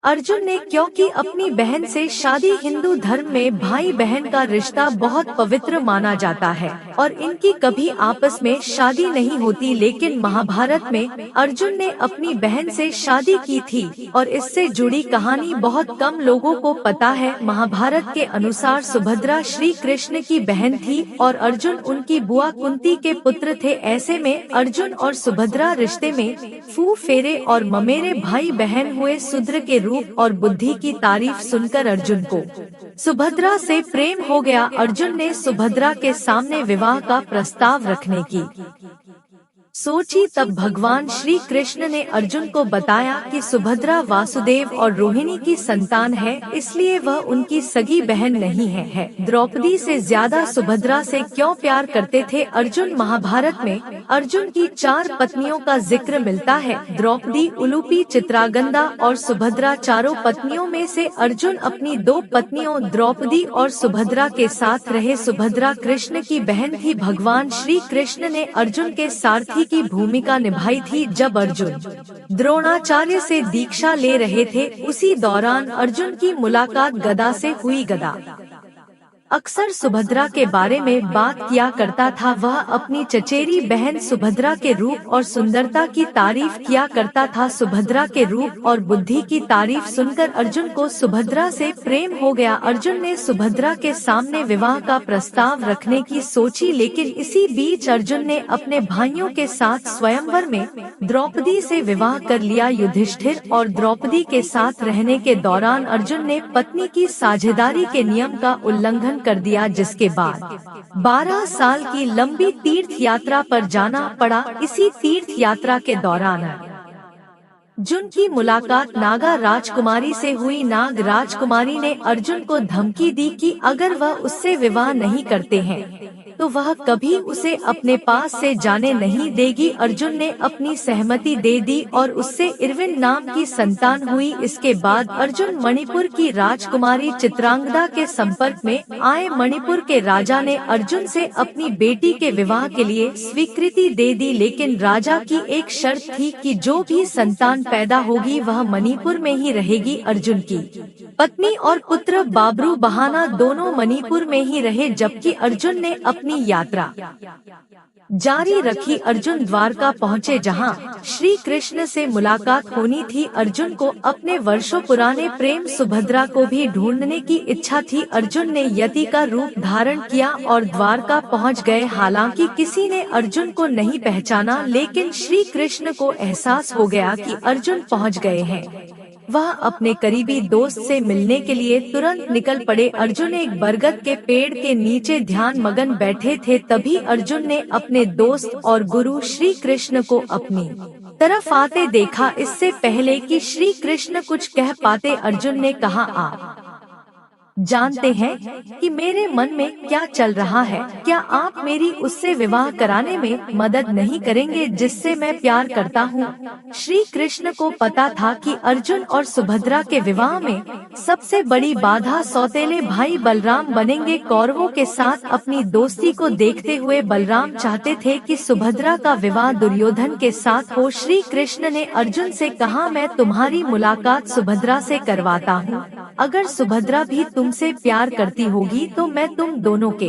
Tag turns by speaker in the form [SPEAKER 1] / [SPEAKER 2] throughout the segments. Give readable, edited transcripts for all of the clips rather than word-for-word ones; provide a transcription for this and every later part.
[SPEAKER 1] अर्जुन ने, क्योंकि अपनी बहन से शादी हिंदू धर्म में भाई बहन का रिश्ता बहुत पवित्र माना जाता है और इनकी कभी आपस में शादी नहीं होती, लेकिन महाभारत में अर्जुन ने अपनी बहन से शादी की थी और इससे जुड़ी कहानी बहुत कम लोगों को पता है। महाभारत के अनुसार सुभद्रा श्री कृष्ण की बहन थी और अर्जुन उनकी बुआ कुंती के पुत्र थे। ऐसे में अर्जुन और सुभद्रा रिश्ते में फूफेरे और ममेरे भाई बहन हुए। शूद्र के रूप और बुद्धि की तारीफ सुनकर अर्जुन को सुभद्रा से प्रेम हो गया। अर्जुन ने सुभद्रा के सामने विवाह का प्रस्ताव रखने की सोची, तब भगवान श्री कृष्ण ने अर्जुन को बताया कि सुभद्रा वासुदेव और रोहिणी की संतान है, इसलिए वह उनकी सगी बहन नहीं है। द्रौपदी से ज्यादा सुभद्रा से क्यों प्यार करते थे अर्जुन? महाभारत में अर्जुन की 4 पत्नियों का जिक्र मिलता है, द्रौपदी, उलूपी, चित्रागंदा और सुभद्रा। चारों पत्नियों में से अर्जुन अपनी 2 पत्नियों द्रौपदी और सुभद्रा के साथ रहे। सुभद्रा कृष्ण की बहन थी। भगवान श्री कृष्ण ने अर्जुन के सारथी की भूमिका निभाई थी। जब अर्जुन द्रोणाचार्य से दीक्षा ले रहे थे, उसी दौरान अर्जुन की मुलाकात गदा से हुई। गदा अक्सर सुभद्रा के बारे में बात किया करता था। वह अपनी चचेरी बहन सुभद्रा के रूप और सुंदरता की तारीफ किया करता था। सुभद्रा के रूप और बुद्धि की तारीफ सुनकर अर्जुन को सुभद्रा से प्रेम हो गया। अर्जुन ने सुभद्रा के सामने विवाह का प्रस्ताव रखने की सोची, लेकिन इसी बीच अर्जुन ने अपने भाइयों के साथ स्वयंवर में द्रौपदी से विवाह कर लिया। युधिष्ठिर और द्रौपदी के साथ रहने के दौरान अर्जुन ने पत्नी की साझेदारी के नियम का उल्लंघन कर दिया, जिसके बाद 12 साल की लंबी तीर्थ यात्रा पर जाना पड़ा। इसी तीर्थ यात्रा के दौरान अर्जुन की मुलाकात नागा राजकुमारी से हुई। नाग राजकुमारी ने अर्जुन को धमकी दी कि अगर वह उससे विवाह नहीं करते हैं तो वह कभी उसे अपने पास से जाने नहीं देगी। अर्जुन ने अपनी सहमति दे दी और उससे इरविन नाम की संतान हुई। इसके बाद अर्जुन मणिपुर की राजकुमारी चित्रांगदा के संपर्क में आए। मणिपुर के राजा ने अर्जुन से अपनी बेटी के विवाह के लिए स्वीकृति दे दी, लेकिन राजा की एक शर्त थी कि जो भी संतान पैदा होगी वह मणिपुर में ही रहेगी। अर्जुन की पत्नी और पुत्र बाबरू बहाना दोनों मणिपुर में ही रहे, जबकि अर्जुन ने अपनी यात्रा जारी रखी। अर्जुन द्वारका पहुँचे, जहां श्री कृष्ण से मुलाकात होनी थी। अर्जुन को अपने वर्षों पुराने प्रेम सुभद्रा को भी ढूंढने की इच्छा थी। अर्जुन ने यति का रूप धारण किया और द्वारका पहुंच गए। हालांकि किसी ने अर्जुन को नहीं पहचाना, लेकिन श्री कृष्ण को एहसास हो गया कि अर्जुन पहुंच गए हैं। वह अपने करीबी दोस्त से मिलने के लिए तुरंत निकल पड़े। अर्जुन एक बरगद के पेड़ के नीचे ध्यान मगन बैठे थे। तभी अर्जुन ने अपने दोस्त और गुरु श्री कृष्ण को अपनी तरफ आते देखा। इससे पहले कि श्री कृष्ण कुछ कह पाते, अर्जुन ने कहा, आप जानते हैं कि मेरे मन में क्या चल रहा है? क्या आप मेरी उससे विवाह कराने में मदद नहीं करेंगे जिससे मैं प्यार करता हूँ? श्री कृष्ण को पता था कि अर्जुन और सुभद्रा के विवाह में सबसे बड़ी बाधा सौतेले भाई बलराम बनेंगे। कौरवों के साथ अपनी दोस्ती को देखते हुए बलराम चाहते थे कि सुभद्रा का विवाह दुर्योधन के साथ हो। श्री कृष्ण ने अर्जुन से कहा, मैं तुम्हारी मुलाकात सुभद्रा से करवाता हूँ। अगर सुभद्रा भी तुमसे प्यार करती होगी तो मैं तुम दोनों के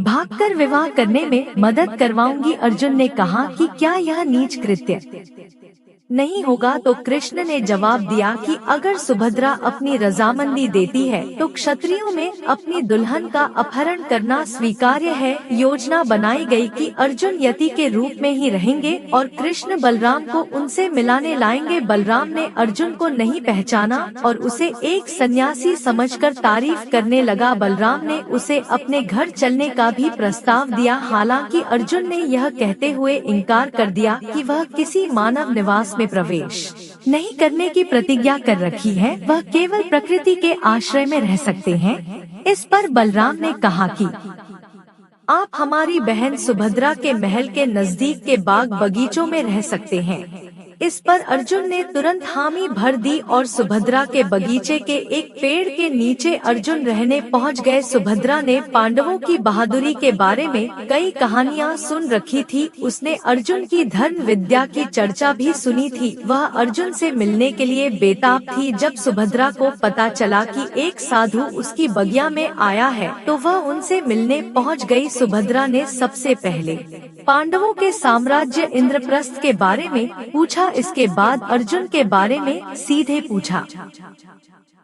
[SPEAKER 1] भागकर विवाह करने में मदद करवाऊंगी। अर्जुन ने कहा कि क्या यह नीच कृत्य नहीं होगा? तो कृष्ण ने जवाब दिया कि अगर सुभद्रा अपनी रजामंदी देती है तो क्षत्रियों में अपनी दुल्हन का अपहरण करना स्वीकार्य है। योजना बनाई गई कि अर्जुन यति के रूप में ही रहेंगे और कृष्ण बलराम को उनसे मिलाने लाएंगे। बलराम ने अर्जुन को नहीं पहचाना और उसे एक सन्यासी समझकर तारीफ करने लगा। बलराम ने उसे अपने घर चलने का भी प्रस्ताव दिया। हालांकि अर्जुन ने यह कहते हुए इनकार कर दिया कि वह किसी मानव निवास में प्रवेश नहीं करने की प्रतिज्ञा कर रखी है, वह केवल प्रकृति के आश्रय में रह सकते हैं। इस पर बलराम ने कहा कि आप हमारी बहन सुभद्रा के महल के नजदीक के बाग बगीचों में रह सकते हैं। इस पर अर्जुन ने तुरंत हामी भर दी और सुभद्रा के बगीचे के एक पेड़ के नीचे अर्जुन रहने पहुंच गए। सुभद्रा ने पांडवों की बहादुरी के बारे में कई कहानियां सुन रखी थी। उसने अर्जुन की धर्म विद्या की चर्चा भी सुनी थी। वह अर्जुन से मिलने के लिए बेताब थी। जब सुभद्रा को पता चला कि एक साधु उसकी बगिया में आया है तो वह उनसे मिलने पहुंच गई। सुभद्रा ने सबसे पहले पांडवों के साम्राज्य इंद्रप्रस्थ के बारे में पूछा। इसके बाद अर्जुन के बारे में सीधे पूछा।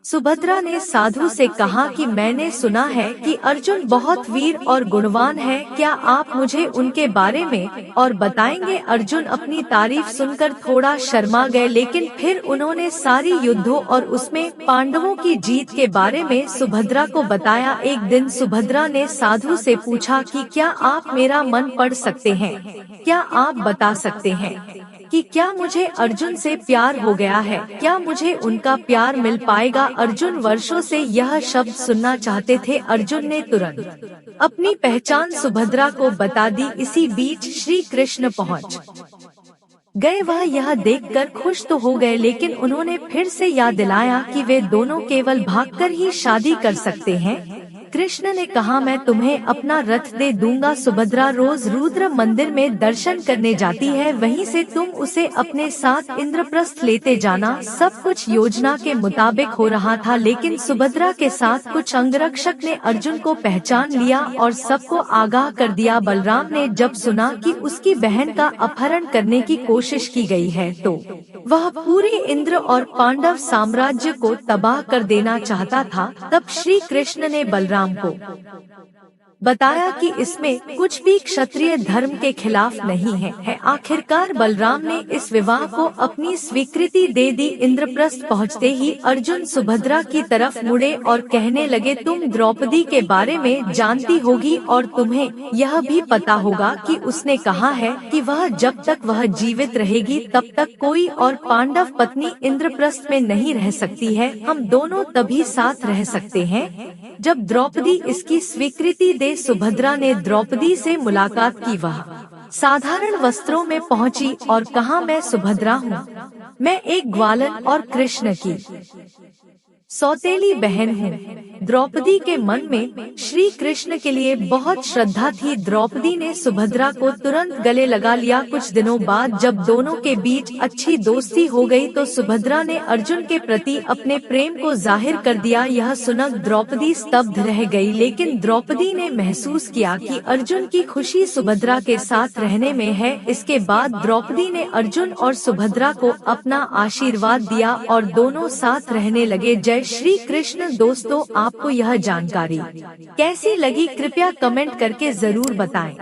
[SPEAKER 1] सुभद्रा ने साधु से कहा कि मैंने सुना है कि अर्जुन बहुत वीर और गुणवान है, क्या आप मुझे उनके बारे में और बताएंगे? अर्जुन अपनी तारीफ सुनकर थोड़ा शर्मा गए, लेकिन फिर उन्होंने सारी युद्धों और उसमें पांडवों की जीत के बारे में सुभद्रा को बताया। एक दिन सुभद्रा ने साधु से पूछा कि क्या आप मेरा मन पढ़ सकते हैं? क्या आप बता सकते हैं कि क्या मुझे अर्जुन से प्यार हो गया है? क्या मुझे उनका प्यार मिल पाएगा? अर्जुन वर्षों से यह शब्द सुनना चाहते थे। अर्जुन ने तुरंत अपनी पहचान सुभद्रा को बता दी। इसी बीच श्री कृष्ण पहुँच गए। वह यह देखकर खुश तो हो गए, लेकिन उन्होंने फिर से याद दिलाया कि वे दोनों केवल भागकर ही शादी कर सकते हैं। कृष्ण ने कहा, मैं तुम्हें अपना रथ दे दूंगा। सुभद्रा रोज रुद्र मंदिर में दर्शन करने जाती है, वहीं से तुम उसे अपने साथ इंद्रप्रस्थ लेते जाना। सब कुछ योजना के मुताबिक हो रहा था, लेकिन सुभद्रा के साथ कुछ अंगरक्षक ने अर्जुन को पहचान लिया और सबको आगाह कर दिया। बलराम ने जब सुना कि उसकी बहन का अपहरण करने की कोशिश की गई है तो वह पूरे इंद्र और पांडव साम्राज्य को तबाह कर देना चाहता था। तब श्री कृष्ण ने बलराम को बताया कि इसमें कुछ भी क्षत्रिय धर्म के खिलाफ नहीं है। आखिरकार बलराम ने इस विवाह को अपनी स्वीकृति दे दी। इंद्रप्रस्थ पहुंचते ही अर्जुन सुभद्रा की तरफ मुड़े और कहने लगे, तुम द्रौपदी के बारे में जानती होगी और तुम्हें यह भी पता होगा कि उसने कहा है कि वह जब तक वह जीवित रहेगी तब तक कोई और पांडव पत्नी इंद्रप्रस्थ में नहीं रह सकती है। हम दोनों तभी साथ रह सकते हैं जब द्रौपदी इसकी स्वीकृति दे। सुभद्रा ने द्रौपदी से मुलाकात की। वह साधारण वस्त्रों में पहुंची और कहा, मैं सुभद्रा हूँ, मैं एक ग्वालन और कृष्ण की सौतेली बहन हूँ। द्रौपदी के मन में श्री कृष्ण के लिए बहुत श्रद्धा थी। द्रौपदी ने सुभद्रा को तुरंत गले लगा लिया। कुछ दिनों बाद जब दोनों के बीच अच्छी दोस्ती हो गई तो सुभद्रा ने अर्जुन के प्रति अपने प्रेम को जाहिर कर दिया। यह सुनकर द्रौपदी स्तब्ध रह गई, लेकिन द्रौपदी ने महसूस किया कि अर्जुन की खुशी सुभद्रा के साथ रहने में है। इसके बाद द्रौपदी ने अर्जुन और सुभद्रा को अपना आशीर्वाद दिया और दोनों साथ रहने लगे। जय श्री कृष्ण। दोस्तों, आपको यह जानकारी कैसी लगी कृपया कमेंट करके जरूर बताएं।